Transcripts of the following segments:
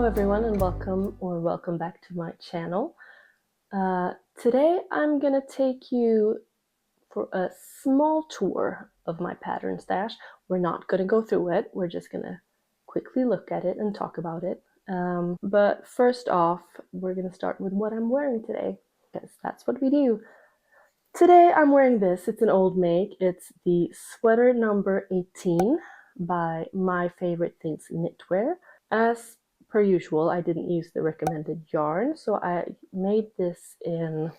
everyone, and welcome back to my channel. Today I'm gonna take you for a small tour of my pattern stash. We're not gonna go through it, we're just gonna quickly look at it and talk about it. But first off, we're gonna start with what I'm wearing today, because that's what we do. Today I'm wearing this. It's an old make. It's the sweater number 18 by My Favorite Things Knitwear. As per usual, I didn't use the recommended yarn, so I made this in,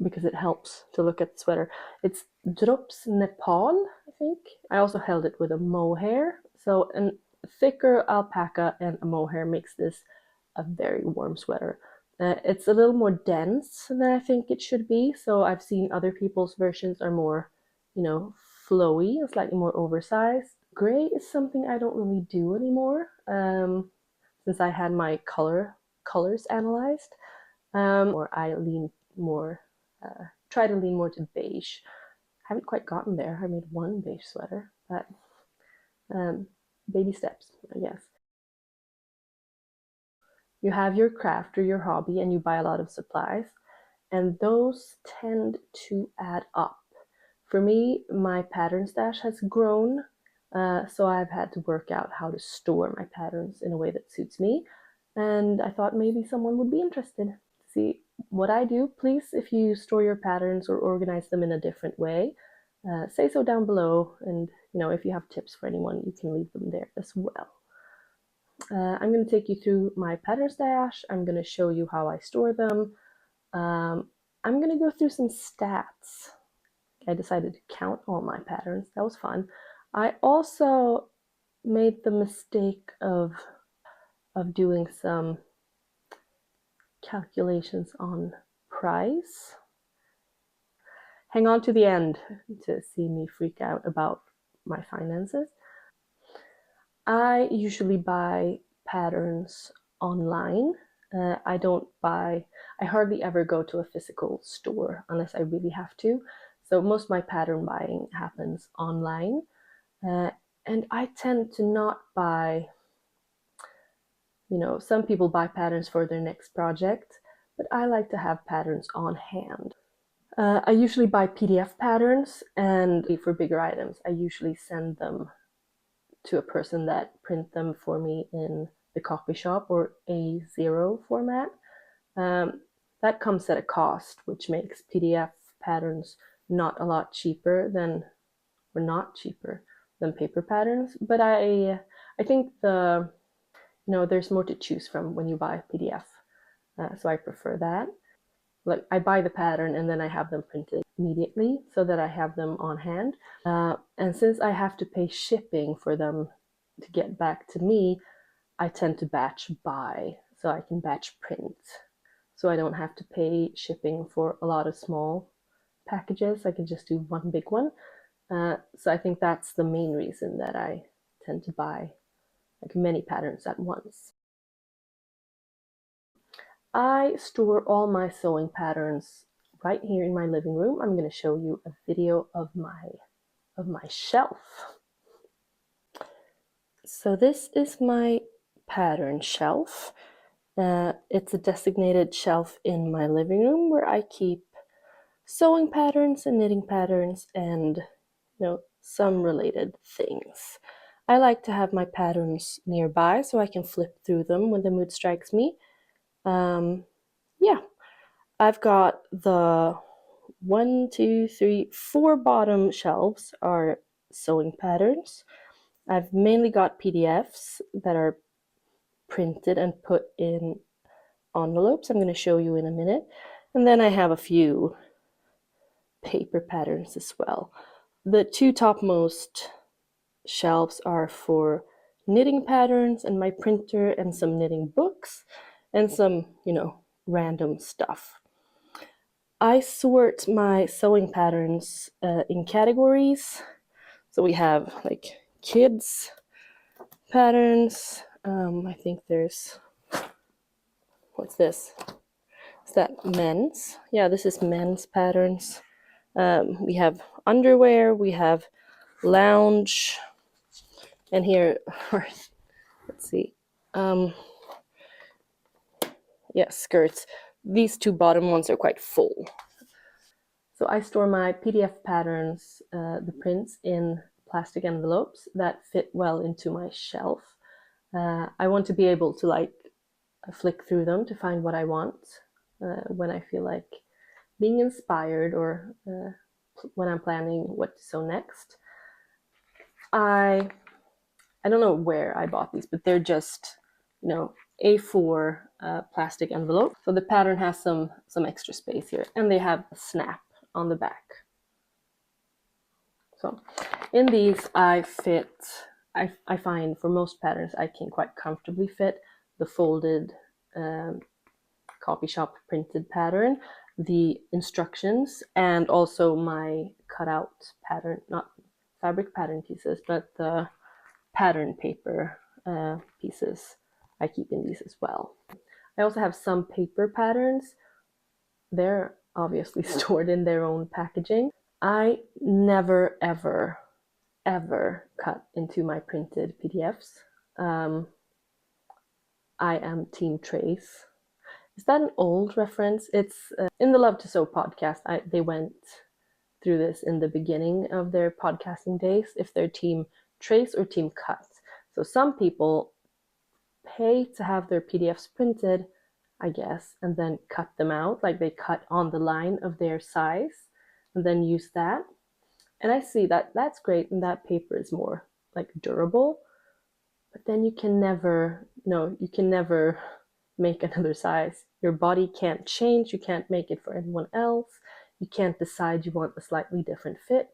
because it helps to look at the sweater. It's Drops Nepal, I think. I also held it with a mohair, so a thicker alpaca and a mohair makes this a very warm sweater. It's a little more dense than I think it should be, so I've seen other people's versions are more, flowy and slightly more oversized. Gray is something I don't really do anymore, since I had my colors analyzed, or I lean more, try to lean more to beige. Haven't quite gotten there. I made one beige sweater, but baby steps, I guess. You have your craft or your hobby and you buy a lot of supplies, and those tend to add up. For me, my pattern stash has grown, so I've had to work out how to store my patterns in a way that suits me, and I thought maybe someone would be interested to see what I do. Please, if you store your patterns or organize them in a different way, say so down below, and if you have tips for anyone, you can leave them there as well. I'm going to take you through my pattern stash. I'm going to show you how I store them. I'm going to go through some stats. I decided to count all my patterns. That was fun. I also made the mistake of doing some calculations on price. Hang on to the end to see me freak out about my finances. I usually buy patterns online. I hardly ever go to a physical store unless I really have to. So most of my pattern buying happens online. And I tend to not buy, some people buy patterns for their next project, but I like to have patterns on hand. I usually buy PDF patterns, and for bigger items, I usually send them to a person that print them for me in the copy shop or A0 format. That comes at a cost, which makes PDF patterns not cheaper than paper patterns. But I think there's more to choose from when you buy PDF, so I prefer that. Like, I buy the pattern and then I have them printed immediately so that I have them on hand. And since I have to pay shipping for them to get back to me, I tend to batch buy, so I can batch print. So I don't have to pay shipping for a lot of small packages. I can just do one big one. So I think that's the main reason that I tend to buy like many patterns at once. I store all my sewing patterns right here in my living room. I'm going to show you a video of my shelf. So this is my pattern shelf. It's a designated shelf in my living room where I keep sewing patterns and knitting patterns and some related things. I like to have my patterns nearby so I can flip through them when the mood strikes me. Yeah, I've got the 4 bottom shelves are sewing patterns. I've mainly got PDFs that are printed and put in envelopes. I'm going to show you in a minute. And then I have a few paper patterns as well. The 2 topmost shelves are for knitting patterns and my printer and some knitting books and some, random stuff. I sort my sewing patterns in categories. So we have like kids patterns. I think there's, what's this? Is that men's? Yeah, this is men's patterns. We have underwear, we have lounge, and here, let's see, skirts. These two bottom ones are quite full. So I store my PDF patterns, the prints, in plastic envelopes that fit well into my shelf. I want to be able to like flick through them to find what I want when I feel like being inspired, or when I'm planning what to sew next. I don't know where I bought these, but they're just, A4 plastic envelope. So the pattern has some extra space here, and they have a snap on the back. So in these, I find for most patterns I can quite comfortably fit the folded copy shop printed pattern, the instructions, and also my cutout pattern, not fabric pattern pieces, but the pattern paper pieces I keep in these as well. I also have some paper patterns. They're obviously stored in their own packaging. I never, ever, ever cut into my printed PDFs. I am Team Trace. Is that an old reference? It's in the Love to Sew podcast. They went through this in the beginning of their podcasting days, if they're Team Trace or Team Cut. So some people pay to have their PDFs printed, I guess, and then cut them out. Like they cut on the line of their size and then use that. And I see that that's great, and that paper is more like durable. But then you can never make another size. Your body can't change. You can't make it for anyone else. You can't decide you want a slightly different fit.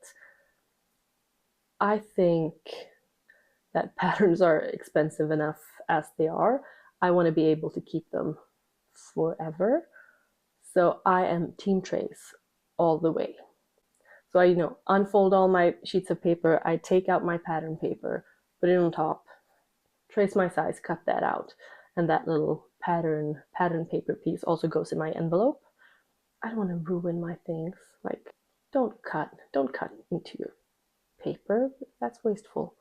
I think that patterns are expensive enough as they are. I want to be able to keep them forever. So I am Team Trace all the way. So I, unfold all my sheets of paper. I take out my pattern paper, put it on top, trace my size, cut that out. And that little pattern paper piece also goes in my envelope. I don't want to ruin my things. Like, don't cut into your paper. That's wasteful.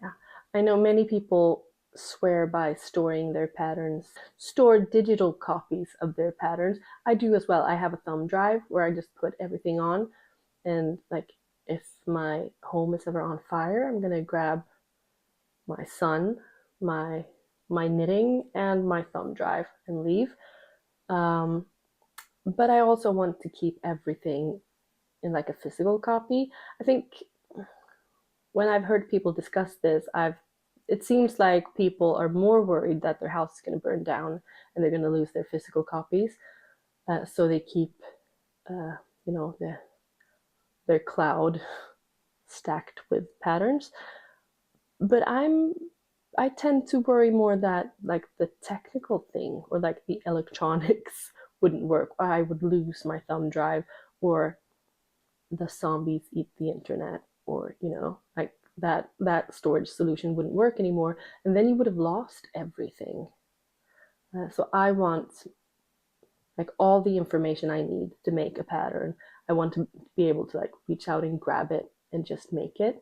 Yeah, I know many people swear by storing their patterns, store digital copies of their patterns. I do as well. I have a thumb drive where I just put everything on, and like if my home is ever on fire, I'm gonna grab my son, my knitting, and my thumb drive and leave. But I also want to keep everything in like a physical copy. I think when I've heard people discuss this, it seems like people are more worried that their house is going to burn down and they're going to lose their physical copies. So they keep, their cloud stacked with patterns. But I tend to worry more that like the technical thing or like the electronics wouldn't work, or I would lose my thumb drive, or the zombies eat the internet, or like that storage solution wouldn't work anymore, and then you would have lost everything. So I want like all the information I need to make a pattern. I want to be able to like reach out and grab it and just make it.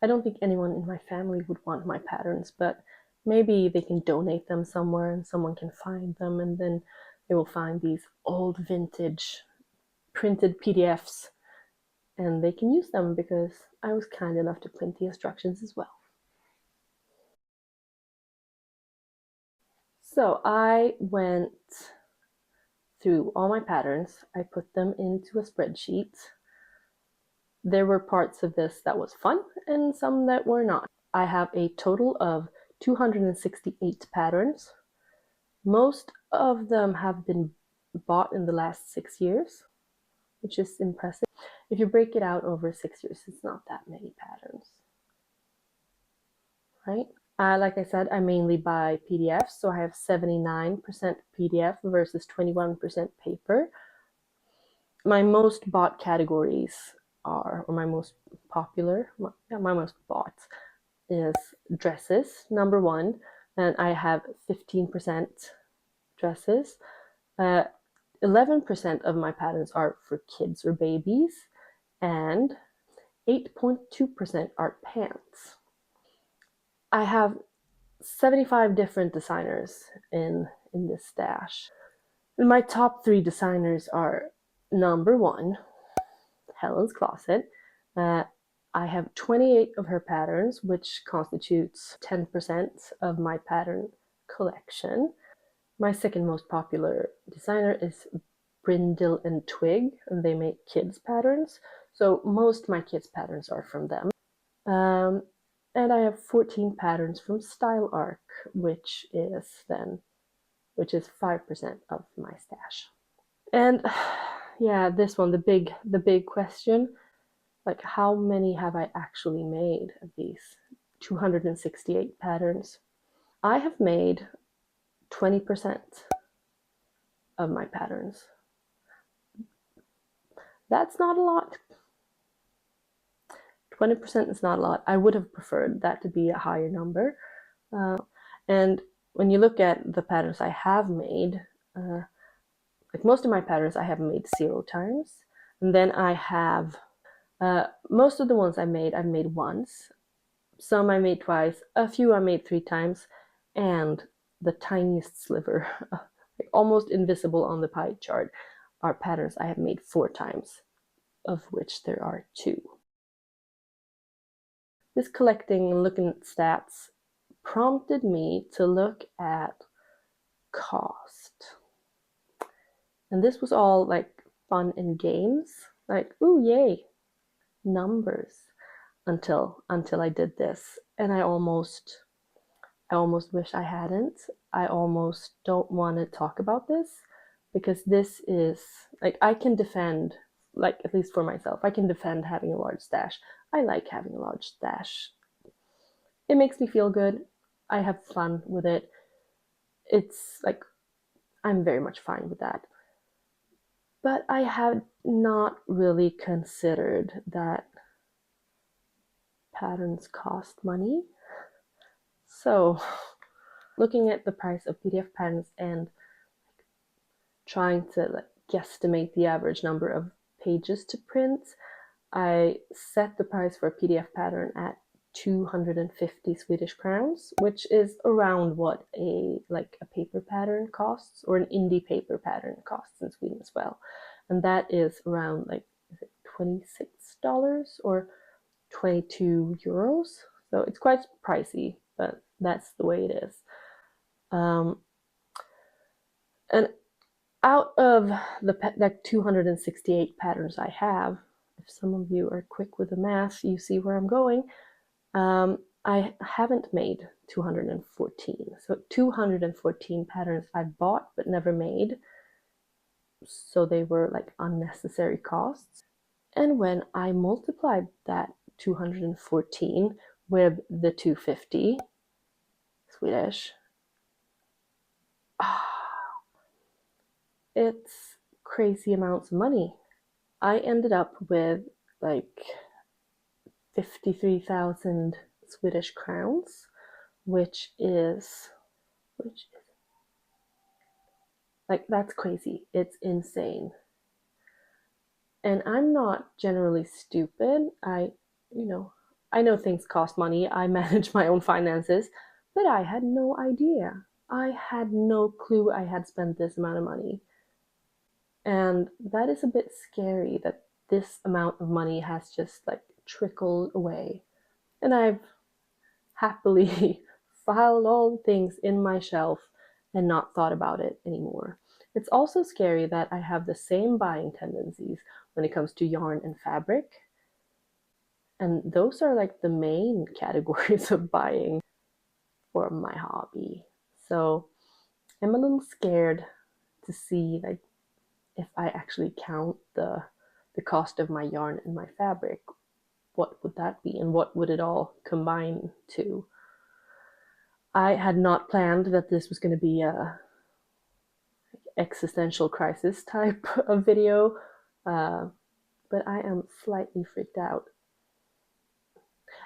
I don't think anyone in my family would want my patterns, but maybe they can donate them somewhere and someone can find them, and then they will find these old vintage printed PDFs and they can use them because I was kind enough to print the instructions as well. So I went through all my patterns. I put them into a spreadsheet. There were parts of this that was fun and some that were not. I have a total of 268 patterns. Most of them have been bought in the last 6 years, which is impressive. If you break it out over 6 years, it's not that many patterns, right? Like I said, I mainly buy PDFs, so I have 79% PDF versus 21% paper. My most bought categories are, or my most popular, my most bought is dresses, number one, and I have 15% dresses. 11% of my patterns are for kids or babies, and 8.2% are pants. I have 75 different designers in this stash. And my top 3 designers are number 1, Helen's Closet. I have 28 of her patterns, which constitutes 10% of my pattern collection. My second most popular designer is Brindle and Twig, and they make kids patterns. So most of my kids patterns are from them. And I have 14 patterns from Style Arc, which is 5% of my stash. And yeah, this one, the big question, like how many have I actually made of these 268 patterns? I have made 20% of my patterns. That's not a lot. 20% is not a lot. I would have preferred that to be a higher number. And when you look at the patterns I have made, like most of my patterns I have made 0 times. And then I have, most of the ones I've made once. Some I made twice, a few I made 3 times, and the tiniest sliver, like almost invisible on the pie chart, are patterns I have made 4 times, of which there are 2. This collecting and looking at stats prompted me to look at cost. And this was all like fun and games, like, ooh, yay, numbers, until I did this. And I almost wish I hadn't. I almost don't want to talk about this, because this is, like, I can defend, like, at least for myself, I can defend having a large stash. I like having a large stash. It makes me feel good. I have fun with it. It's like, I'm very much fine with that. But I had not really considered that patterns cost money. So looking at the price of PDF patterns and trying to guesstimate the average number of pages to print, I set the price for a PDF pattern at 250 Swedish crowns, which is around what a paper pattern costs, or an indie paper pattern costs in Sweden as well. And that is around $26 or 22 euros. So it's quite pricey, but that's the way it is. And out of the 268 patterns I have, if some of you are quick with the math, you see where I'm going. I haven't made 214. So 214 patterns I've bought but never made. So they were like unnecessary costs. And when I multiplied that 214 with the 250 Swedish, it's crazy amounts of money. I ended up with like 53,000 Swedish crowns, which is like, that's crazy. It's insane. And I'm not generally stupid. I know things cost money. I manage my own finances, but I had no idea. I had no clue I had spent this amount of money. And that is a bit scary, that this amount of money has just trickled away. And I've happily filed all the things in my shelf and not thought about it anymore. It's also scary that I have the same buying tendencies when it comes to yarn and fabric. And those are like the main categories of buying for my hobby. So I'm a little scared to see if I actually count the cost of my yarn and my fabric, what would that be, and what would it all combine to? I had not planned that this was going to be a existential crisis type of video, but I am slightly freaked out.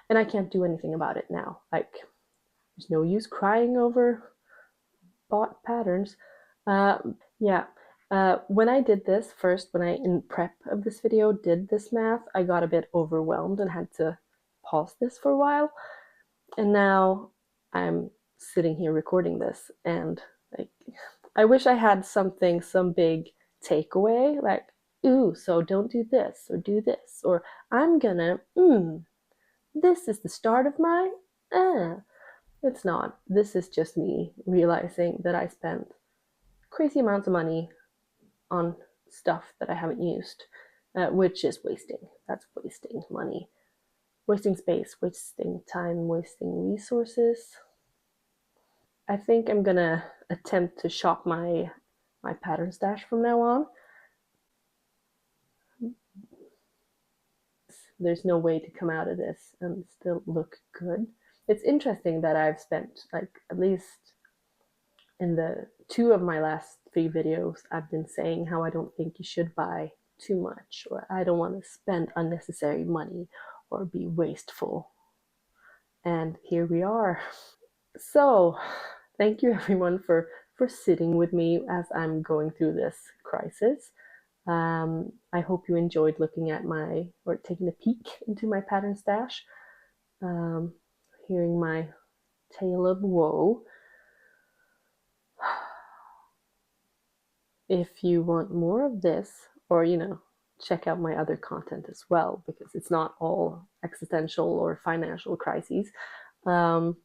And I can't do anything about it now. There's no use crying over bought patterns. When I did this first, when I, in prep of this video, did this math, I got a bit overwhelmed and had to pause this for a while. And now I'm sitting here recording this, and like, I wish I had some big takeaway, like, ooh, so don't do this or do this, or I'm gonna, this is the start of my, it's not. This is just me realizing that I spent crazy amounts of money on stuff that I haven't used, which is wasting. That's wasting money, wasting space, wasting time, wasting resources. I think I'm gonna attempt to shop my pattern stash from now on. There's no way to come out of this and still look good. It's interesting that I've spent, like, at least in the two of my last three videos, I've been saying how I don't think you should buy too much, or I don't want to spend unnecessary money or be wasteful. And here we are. So, thank you everyone for sitting with me as I'm going through this crisis. I hope you enjoyed looking at or taking a peek into my pattern stash, um, hearing my tale of woe. If you want more of this, or, check out my other content as well, because it's not all existential or financial crises. You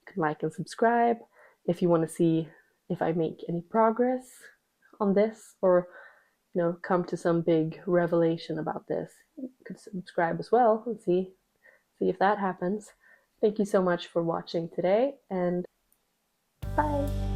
can like and subscribe if you want to see if I make any progress on this, or come to some big revelation about this. You could subscribe as well and see if that happens. Thank you so much for watching today, and bye.